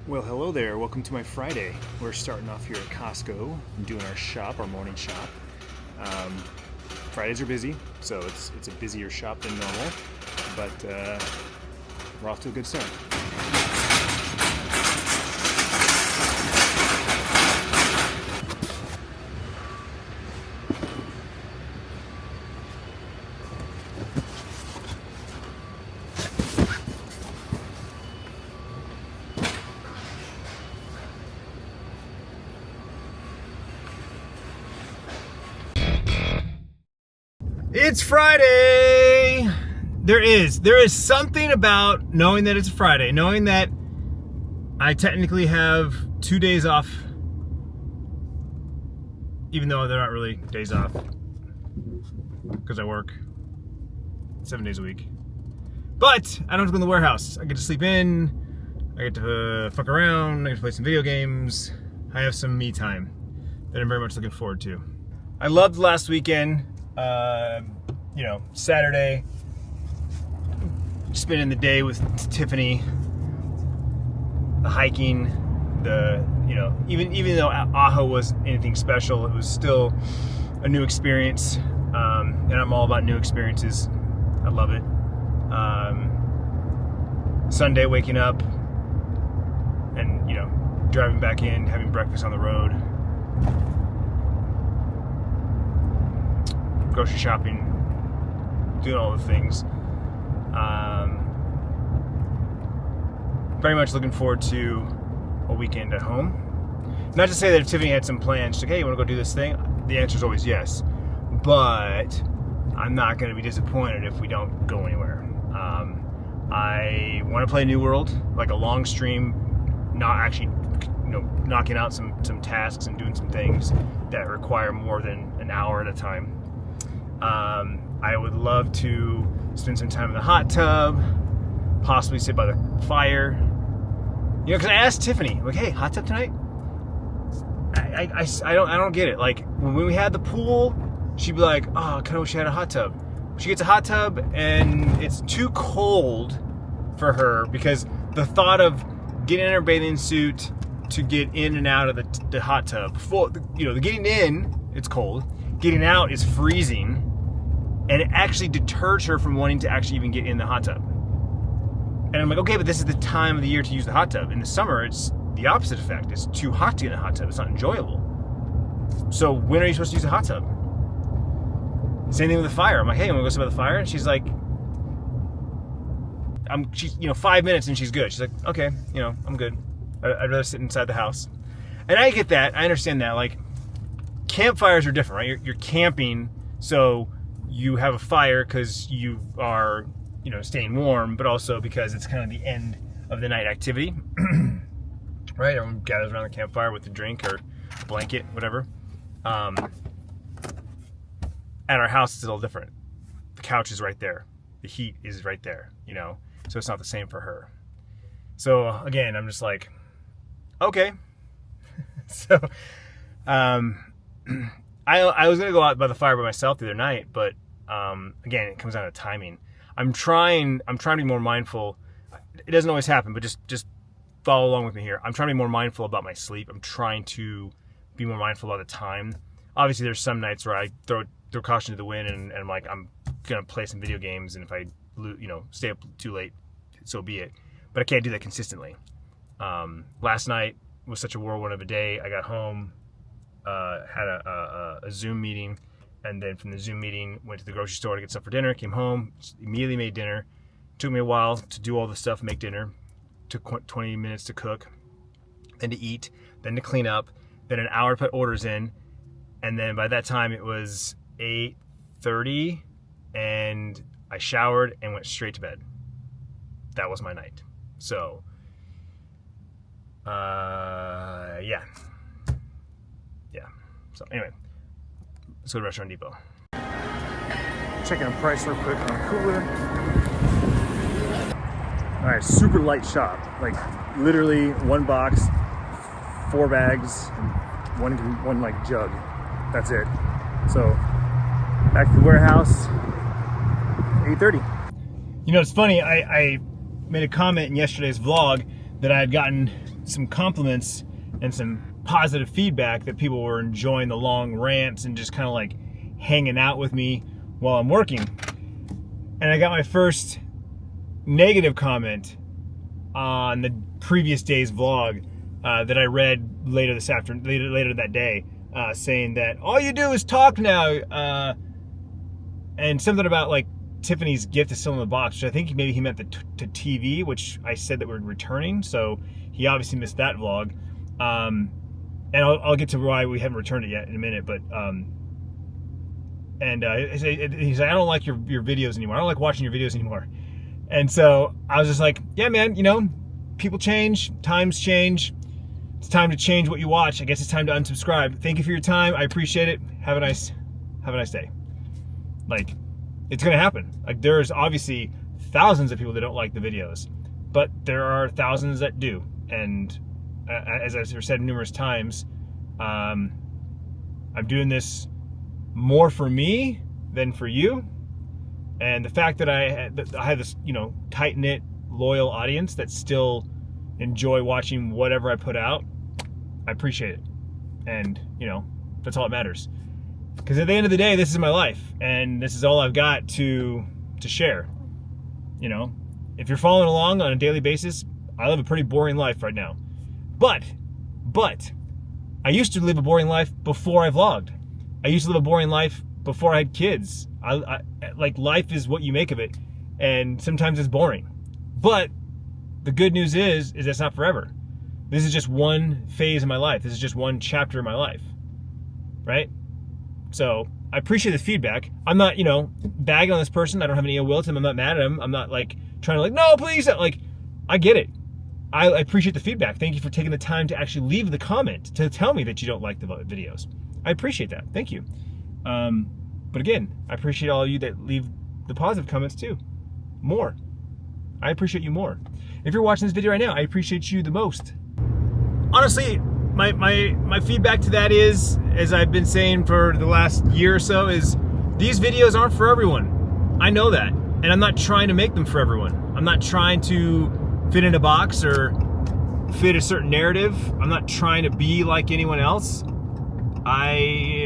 Well, hello there. Welcome to my Friday. We're starting off here at Costco and doing our shop, our morning shop. Fridays are busy, so it's a busier shop than normal, but we're off to a good start. It's Friday! There is something about knowing that it's Friday, knowing that I technically have 2 days off, even though they're not really days off, because I work 7 days a week. But I don't have to go in the warehouse. I get to sleep in, I get to fuck around, I get to play some video games. I have some me time that I'm very much looking forward to. I loved last weekend. Saturday, spending the day with Tiffany, the hiking, even though Ajo wasn't anything special, it was still a new experience, and I'm all about new experiences. I love it. Sunday, waking up and, driving back in, having breakfast on the road, grocery shopping, doing all the things. Very much looking forward to a weekend at home. Not to say that if Tiffany had some plans, she's like, hey, you want to go do this thing? The answer is always yes. But I'm not going to be disappointed if we don't go anywhere. I want to play New World, like a long stream, not actually, knocking out some tasks and doing some things that require more than an hour at a time. I would love to spend some time in the hot tub, possibly sit by the fire. Because I asked Tiffany, like, hey, hot tub tonight? I don't get it. Like, when we had the pool, she'd be like, oh, I kind of wish I had a hot tub. She gets a hot tub, and it's too cold for her because the thought of getting in her bathing suit to get in and out of the hot tub, the getting in, it's cold. Getting out is freezing, and it actually deters her from wanting to actually even get in the hot tub. And I'm like, okay, but this is the time of the year to use the hot tub. In the summer, it's the opposite effect. It's too hot to get in the hot tub. It's not enjoyable. So when are you supposed to use the hot tub? Same thing with the fire. I'm like, hey, I'm gonna go sit by the fire, and she's like, she's 5 minutes and she's good. She's like, okay, I'm good. I'd rather sit inside the house. And I get that. I understand that. Like, campfires are different, right? You're camping, so you have a fire because you are, staying warm, but also because it's kind of the end of the night activity, right? Everyone gathers around the campfire with a drink or a blanket, whatever. At our house, it's a little different. The couch is right there. The heat is right there, so it's not the same for her. So again, I'm just like, okay. So, I was gonna go out by the fire by myself the other night, but again, it comes down to timing. I'm trying to be more mindful. It doesn't always happen, but just follow along with me here. I'm trying to be more mindful about my sleep. I'm trying to be more mindful about the time. Obviously, there's some nights where I throw caution to the wind, and I'm like, I'm gonna play some video games, and if I stay up too late, so be it. But I can't do that consistently. Last night was such a whirlwind of a day. I got home, had a Zoom meeting, and then from the Zoom meeting went to the grocery store to get stuff for dinner, came home, immediately made dinner. Took me a while to do all the stuff, make dinner. Took 20 minutes to cook, then to eat, then to clean up, then an hour to put orders in, and then by that time it was 8:30, and I showered and went straight to bed. That was my night. So, yeah. So anyway, let's go to Restaurant Depot. Checking a price real quick on a cooler. All right, super light shop. Like literally one box, 4 bags, and one like jug. That's it. So back to the warehouse, 8:30. It's funny. I made a comment in yesterday's vlog that I had gotten some compliments and some positive feedback that people were enjoying the long rants and just kind of like hanging out with me while I'm working. And I got my first negative comment on the previous day's vlog that I read later that day, saying that all you do is talk now, and something about like Tiffany's gift is still in the box, which I think maybe he meant the TV, which I said that we're returning, so he obviously missed that vlog. And I'll get to why we haven't returned it yet in a minute, but he's like, I don't like your videos anymore. I don't like watching your videos anymore. And so I was just like, yeah, man, you know, people change, times change. It's time to change what you watch. I guess it's time to unsubscribe. Thank you for your time. I appreciate it. Have a nice day. Like, it's gonna happen. Like, there's obviously thousands of people that don't like the videos, but there are thousands that do. And as I've said numerous times, I'm doing this more for me than for you. And the fact that I have this, you know, tight-knit, loyal audience that still enjoy watching whatever I put out, I appreciate it. And, you know, that's all that matters. Because at the end of the day, this is my life, and this is all I've got to share. You know, if you're following along on a daily basis, I live a pretty boring life right now. But I used to live a boring life before I vlogged. I used to live a boring life before I had kids. I like, life is what you make of it, and sometimes it's boring. But the good news is it's not forever. This is just one phase of my life. This is just one chapter of my life, right? So I appreciate the feedback. I'm not, you know, bagging on this person. I don't have any ill will to him. I'm not mad at him. I'm not like trying to like, no, please. Like, I get it. I appreciate the feedback. Thank you for taking the time to actually leave the comment to tell me that you don't like the videos. I appreciate that. Thank you. But again, I appreciate all of you that leave the positive comments too. More. I appreciate you more. If you're watching this video right now, I appreciate you the most. Honestly, my feedback to that is, as I've been saying for the last year or so, is these videos aren't for everyone. I know that. And I'm not trying to make them for everyone. I'm not trying to fit in a box or fit a certain narrative. I'm not trying to be like anyone else. I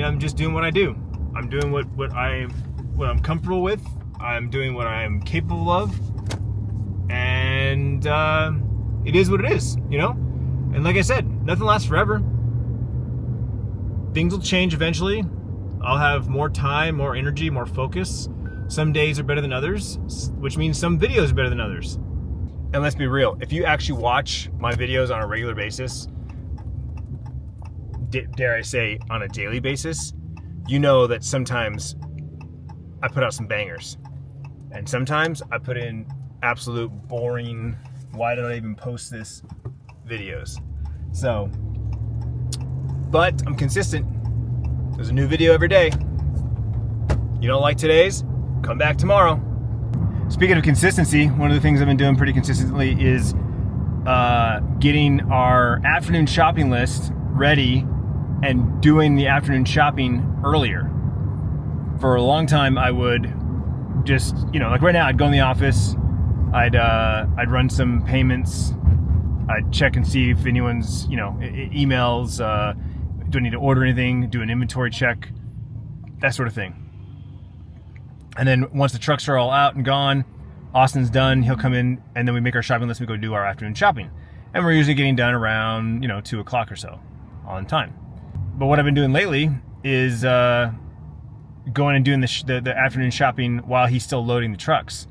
am just doing what I do. I'm doing what I'm comfortable with. I'm doing what I am capable of. And it is what it is, you know? And like I said, nothing lasts forever. Things will change eventually. I'll have more time, more energy, more focus. Some days are better than others, which means some videos are better than others. And let's be real, if you actually watch my videos on a regular basis, dare I say on a daily basis, you know that sometimes I put out some bangers. And sometimes I put in absolute boring, why did I even post this videos. So, but I'm consistent. There's a new video every day. You don't like today's? Come back tomorrow. Speaking of consistency, one of the things I've been doing pretty consistently is getting our afternoon shopping list ready and doing the afternoon shopping earlier. For a long time, I would just, you know, like right now, I'd go in the office, I'd run some payments, I'd check and see if anyone's, you know, emails, do I need to order anything, do an inventory check, that sort of thing. And then once the trucks are all out and gone, Austin's done, he'll come in, and then we make our shopping list, we go do our afternoon shopping. And we're usually getting done around, 2 o'clock or so, on time. But what I've been doing lately is going and doing the afternoon shopping while he's still loading the trucks.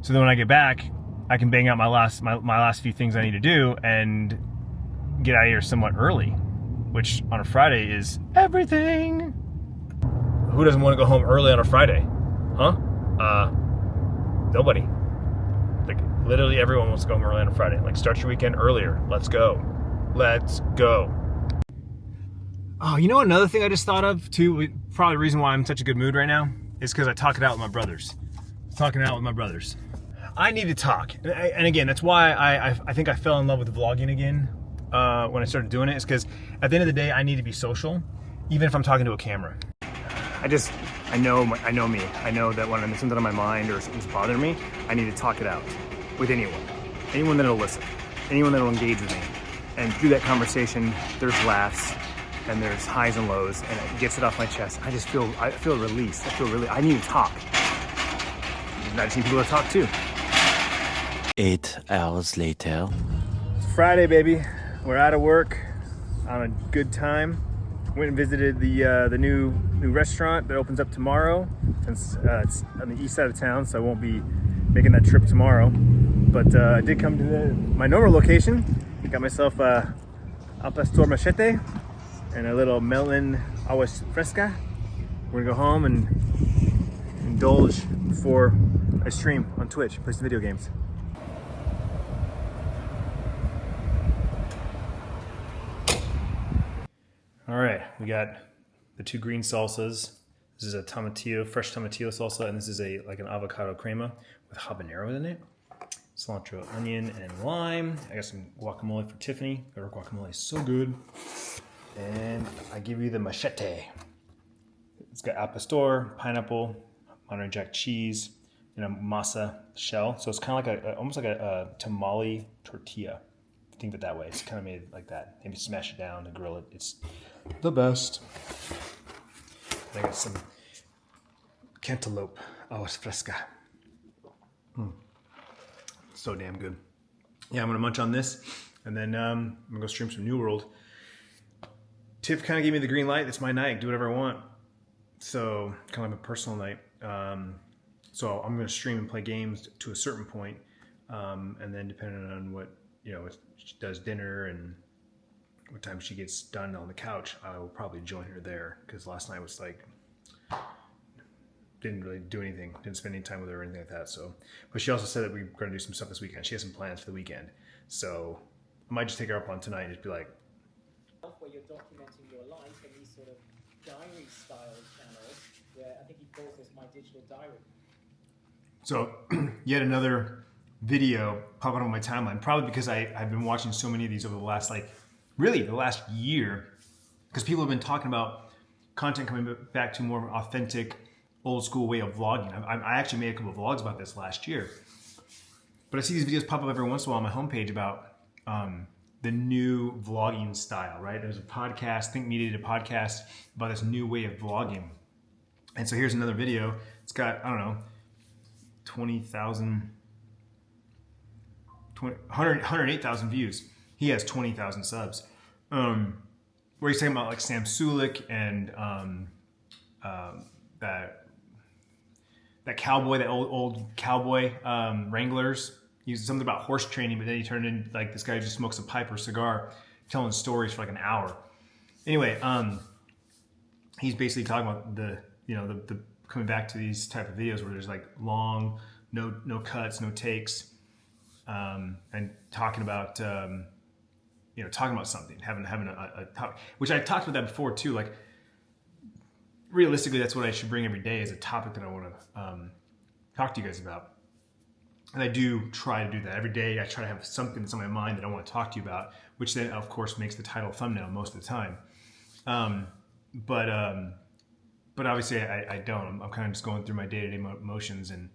So then when I get back, I can bang out my last few things I need to do and get out of here somewhat early, which on a Friday is everything. Who doesn't want to go home early on a Friday? Huh? Nobody. Like, literally everyone wants to go home early on a Friday. Like, start your weekend earlier. Let's go. Let's go. Oh, you know another thing I just thought of, too? Probably the reason why I'm in such a good mood right now is because I talk it out with my brothers. I need to talk. And again, that's why I think I fell in love with vlogging again when I started doing it, is because at the end of the day, I need to be social, even if I'm talking to a camera. I know me. I know that when there's something on my mind or something's bothering me, I need to talk it out with anyone that'll listen, anyone that'll engage with me. And through that conversation, there's laughs and there's highs and lows, and it gets it off my chest. I feel released. I need to talk. I just need people to talk too. 8 hours later. It's Friday, baby. We're out of work on a good time. Went and visited the new restaurant that opens up tomorrow, since it's on the east side of town, so I won't be making that trip tomorrow. But I did come to my normal location. Got myself al pastor machete and a little melon agua fresca. We're gonna go home and indulge before I stream on Twitch, play some video games. All right, we got the 2 green salsas. This is a tomatillo, fresh tomatillo salsa, and this is like an avocado crema with habanero in it. Cilantro, onion, and lime. I got some guacamole for Tiffany. Her guacamole is so good. And I give you the machete. It's got al pastor, pineapple, Monterey Jack cheese, and a masa shell. So it's kind of like almost like a tamale tortilla. Think of it that way. It's kind of made like that. Maybe smash it down and grill it. It's the best. And I got some cantaloupe agua fresca. So damn good. Yeah, I'm gonna munch on this, and then I'm gonna go stream some New World. Tiff kind of gave me the green light. It's my night. Do whatever I want. So kind of like a personal night. So I'm gonna stream and play games to a certain point, and then depending on what if she does dinner and what time she gets done on the couch, I will probably join her there, because last night was like, didn't really do anything, didn't spend any time with her or anything like that. So, but she also said that we're going to do some stuff this weekend. She has some plans for the weekend, so I might just take her up on tonight and just be like, where you're documenting your life in these sort of diary style channels, where I think he calls this My Digital Diary. So yet another video popping on my timeline, probably because I've been watching so many of these over the last the last year, because people have been talking about content coming back to more authentic, old school way of vlogging. I actually made a couple of vlogs about this last year, but I see these videos pop up every once in a while on my homepage about the new vlogging style, right? There's a podcast, Think Media did a podcast about this new way of vlogging. And so here's another video. It's got, I don't know, 108,000 views. He has 20,000 subs. Where he's talking about like Sam Sulik and that cowboy, that old cowboy Wranglers. He was something about horse training, but then he turned into like this guy who just smokes a pipe or cigar, telling stories for like an hour. Anyway, he's basically talking about the coming back to these type of videos where there's like long, no cuts, no takes, and talking about something, having a talk, which I talked about that before too. Like realistically, that's what I should bring every day, is a topic that I want to talk to you guys about. And I do try to do that every day. I try to have something that's on my mind that I want to talk to you about, which then of course makes the title thumbnail most of the time. But obviously I don't. I'm kind of just going through my day-to-day motions, and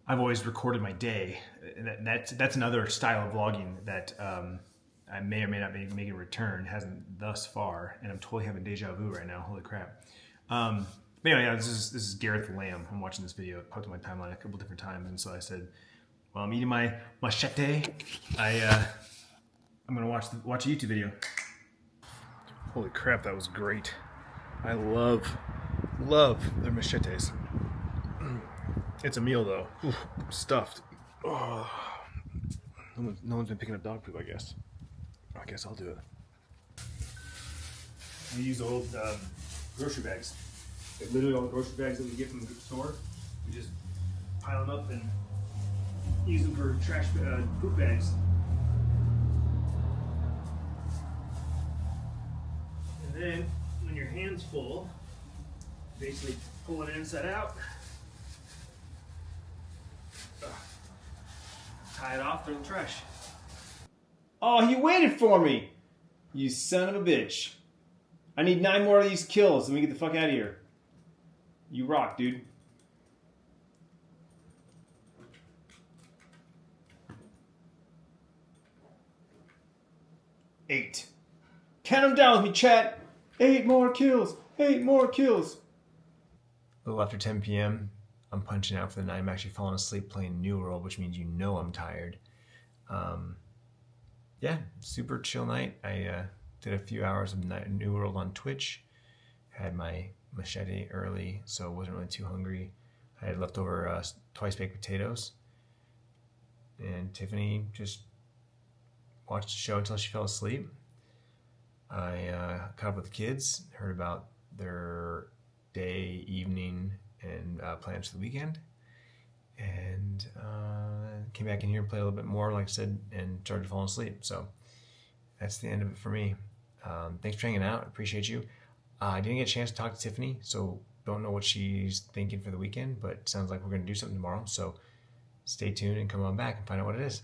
I've always recorded my day. And that's another style of vlogging that I may or may not be making a return. Hasn't thus far, and I'm totally having deja vu right now. Holy crap! But anyway, yeah, this is Gareth Lamb. I'm watching this video. It popped on my timeline a couple different times, and so I said, "Well, I'm eating my machete. I'm gonna watch a YouTube video." Holy crap, that was great! I love their machetes. It's a meal though. Oof, stuffed. Oh. No one's been picking up dog poop, I guess. I guess I'll do it. We use old grocery bags. Like literally all the grocery bags that we get from the store. We just pile them up and use them for trash poop bags. And then when your hand's full, basically pull it inside out. Tie it off, throw in the trash. Oh, he waited for me! You son of a bitch. I need 9 more of these kills and we get the fuck out of here. You rock, dude. 8. Count them down with me, chat. 8 more kills. 8 more kills. A little after 10 p.m., I'm punching out for the night. I'm actually falling asleep playing New World, which means I'm tired. Yeah, super chill night. I did a few hours of New World on Twitch. Had my machete early, so wasn't really too hungry. I had leftover twice baked potatoes. And Tiffany just watched the show until she fell asleep. I caught up with the kids, heard about their day, evening, and plans for the weekend. And came back in here and played a little bit more, like I said, and started falling asleep. So that's the end of it for me. Thanks for hanging out. I appreciate you. I didn't get a chance to talk to Tiffany, so don't know what she's thinking for the weekend, but it sounds like we're going to do something tomorrow. So stay tuned and come on back and find out what it is.